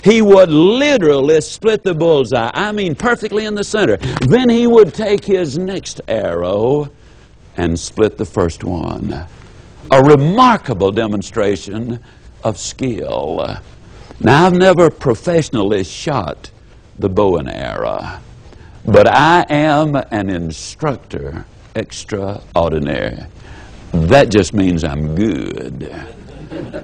he would literally split the bullseye. I mean, perfectly in the center. Then he would take his next arrow and split the first one. A remarkable demonstration of skill. Now, I've never professionally shot the bow and arrow, but I am an instructor extraordinary. That just means I'm good.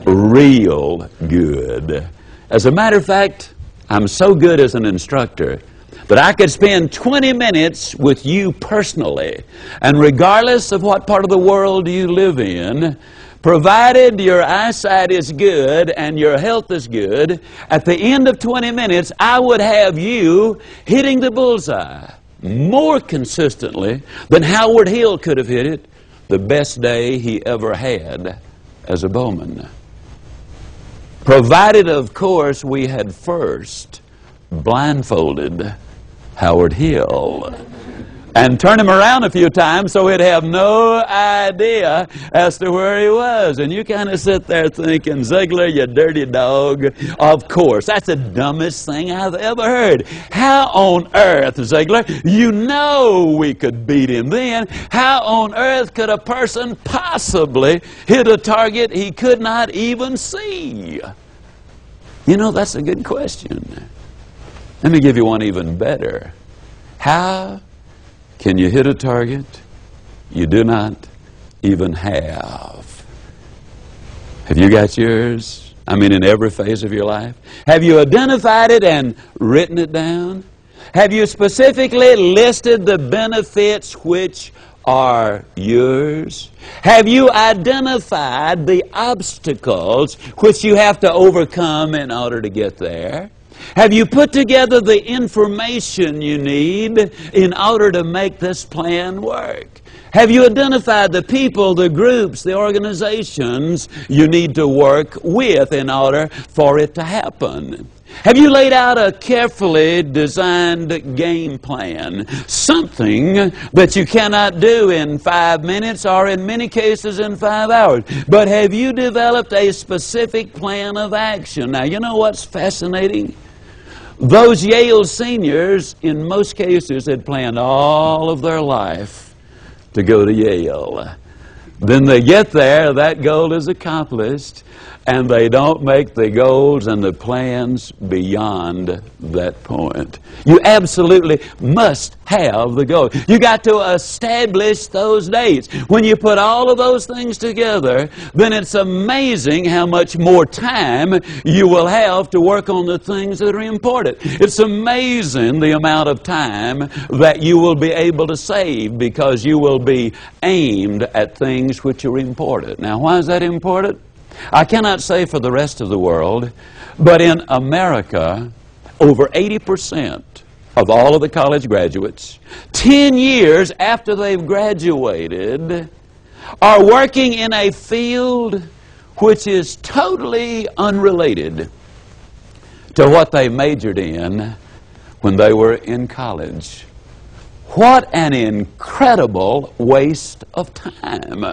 Real good. As a matter of fact, I'm so good as an instructor that I could spend 20 minutes with you personally, and regardless of what part of the world you live in, provided your eyesight is good and your health is good, at the end of 20 minutes, I would have you hitting the bullseye more consistently than Howard Hill could have hit it the best day he ever had as a bowman. Provided, of course, we had first blindfolded Howard Hill and turn him around a few times so he'd have no idea as to where he was. And you kind of sit there thinking, Ziegler, you dirty dog. Of course, that's the dumbest thing I've ever heard. How on earth, Ziegler, you know we could beat him then. How on earth could a person possibly hit a target he could not even see? You know, that's a good question. Let me give you one even better. How can you hit a target you do not even have? Have you got yours? I mean, in every phase of your life? Have you identified it and written it down? Have you specifically listed the benefits which are yours? Have you identified the obstacles which you have to overcome in order to get there? Have you put together the information you need in order to make this plan work? Have you identified the people, the groups, the organizations you need to work with in order for it to happen? Have you laid out a carefully designed game plan? Something that you cannot do in 5 minutes or in many cases in 5 hours. But have you developed a specific plan of action? Now, you know what's fascinating? Those Yale seniors, in most cases, had planned all of their life to go to Yale. Then they get there, that goal is accomplished, and they don't make the goals and the plans beyond that point. You absolutely must have the goal. You got to establish those dates. When you put all of those things together, then it's amazing how much more time you will have to work on the things that are important. It's amazing the amount of time that you will be able to save because you will be aimed at things which are important. Now, why is that important? I cannot say for the rest of the world, but in America, over 80% of all of the college graduates, 10 years after they've graduated, are working in a field which is totally unrelated to what they majored in when they were in college. What an incredible waste of time.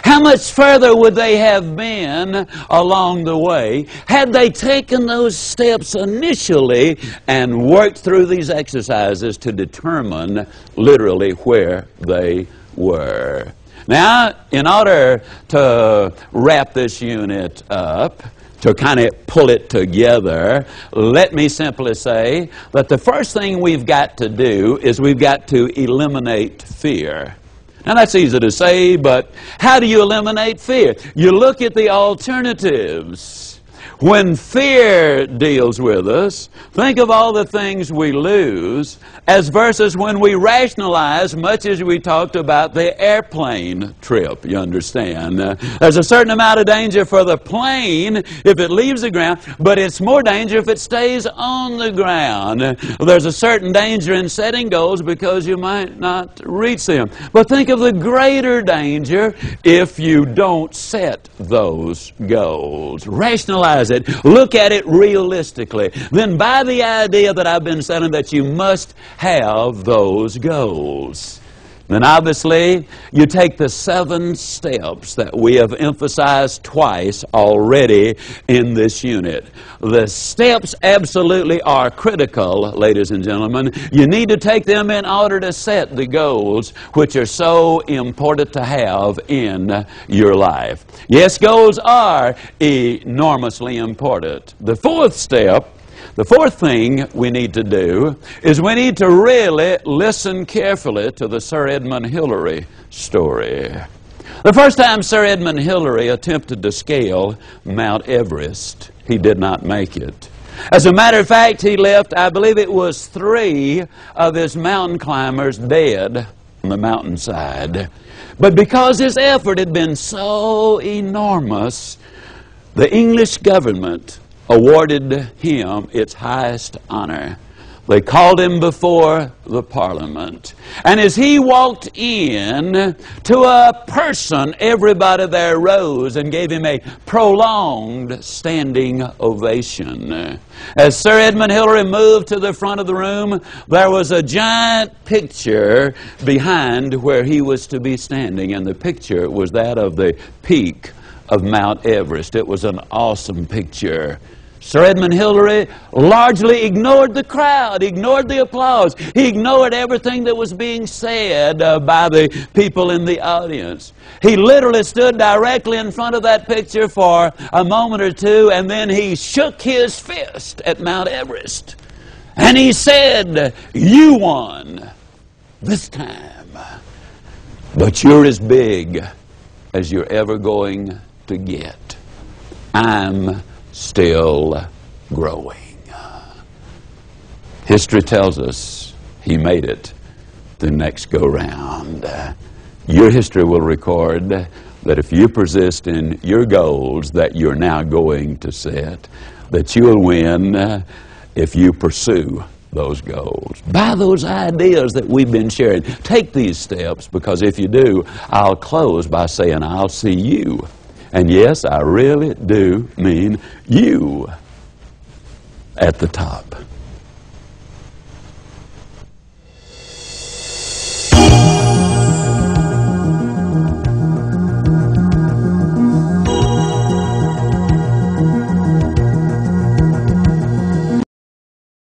How much further would they have been along the way had they taken those steps initially and worked through these exercises to determine literally where they were? Now, in order to wrap this unit up, to kind of pull it together, let me simply say that the first thing we've got to do is we've got to eliminate fear. Now, that's easy to say, but how do you eliminate fear? You look at the alternatives. When fear deals with us, think of all the things we lose as versus when we rationalize, much as we talked about the airplane trip, you understand. There's a certain amount of danger for the plane if it leaves the ground, but it's more danger if it stays on the ground. There's a certain danger in setting goals because you might not reach them. But think of the greater danger if you don't set those goals. Rationalize it. Look at it realistically. Then buy the idea that I've been saying that you must have those goals. Then obviously, you take the 7 steps that we have emphasized twice already in this unit. The steps absolutely are critical, ladies and gentlemen. You need to take them in order to set the goals which are so important to have in your life. Yes, goals are enormously important. The 4th step, the 4th thing we need to do is we need to really listen carefully to the Sir Edmund Hillary story. The first time Sir Edmund Hillary attempted to scale Mount Everest, he did not make it. As a matter of fact, he left, I believe it was 3 of his mountain climbers dead on the mountainside. But because his effort had been so enormous, the English government awarded him its highest honor. They called him before the Parliament. And as he walked in, to a person, everybody there rose and gave him a prolonged standing ovation. As Sir Edmund Hillary moved to the front of the room, there was a giant picture behind where he was to be standing, and the picture was that of the peak of Mount Everest. It was an awesome picture. Sir Edmund Hillary largely ignored the crowd, ignored the applause. He ignored everything that was being said by the people in the audience. He literally stood directly in front of that picture for a moment or two, and then he shook his fist at Mount Everest. And he said, "You won this time, but you're as big as you're ever going to get. I'm still growing." History tells us he made it the next go-round. Your history will record that if you persist in your goals that you're now going to set, that you'll win if you pursue those goals. By those ideas that we've been sharing, take these steps, because if you do, I'll close by saying I'll see you. And yes, I really do mean you at the top.